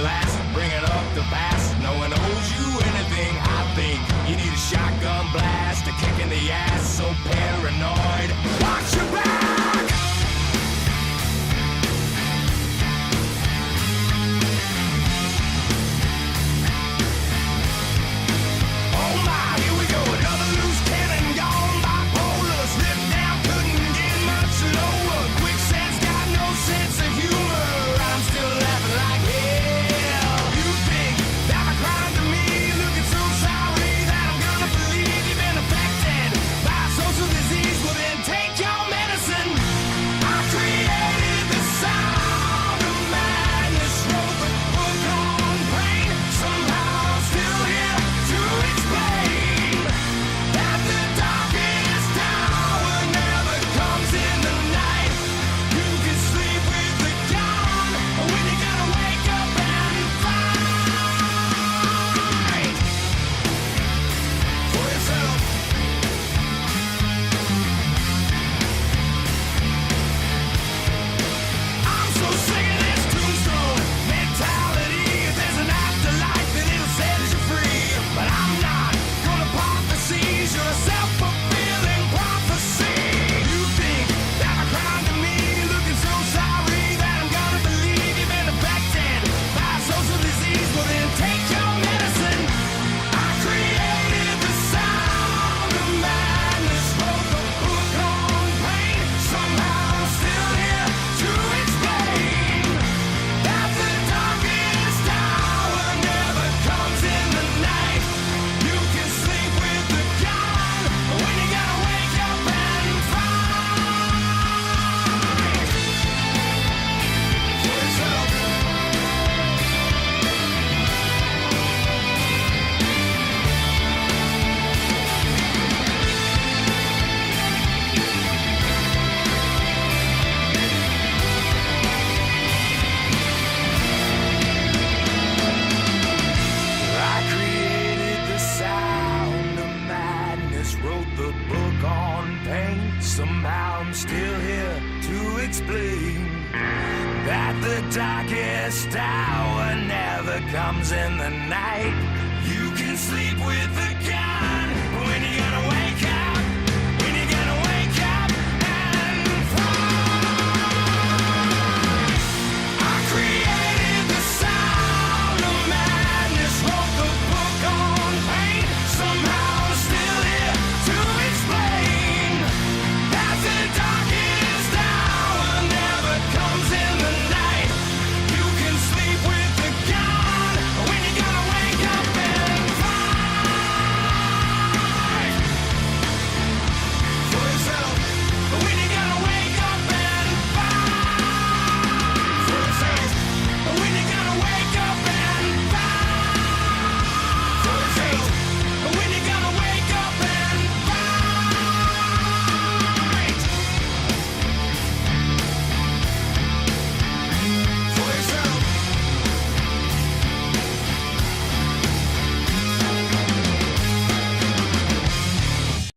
last, bringing up the past. No one owes you anything. I think you need a shotgun blast, a kick in the ass. So paranoid. Watch your back. Oh my, here we go. Another loose cannon gone bipolar. Slipped down, couldn't get much lower. Quicksand's got no sense of humor. I'm still laughing like hell. You think that my crime to me, looking so sorry that I'm gonna believe you've been affected by social disease. Well then take your medicine. I created the sound of madness, wrote the book on pain. Somehow I'm still here to explain that the darkest hour never comes in the night. You can sleep with the gun when you're gonna wake up and fight for yourself. I'm so sick of this tombstone mentality. If there's an afterlife, then it'll set you free. But I'm not gonna pop the seizure, a self-fulfilling prophecy. You think that my crime to me, looking so sorry that I'm gonna believe you've been affected by social disease. Well then take your medicine. I created the sound of madness, wrote the book on pain. Somehow I'm still here to explain that the darkest hour never comes in the night. You can sleep with the gun when you gotta wake up and fight for yourself. I created the sound of madness, wrote the book on pain. Somehow I'm still here to explain that the darkest hour never comes in the night. You can sleep with the gun when you gotta wake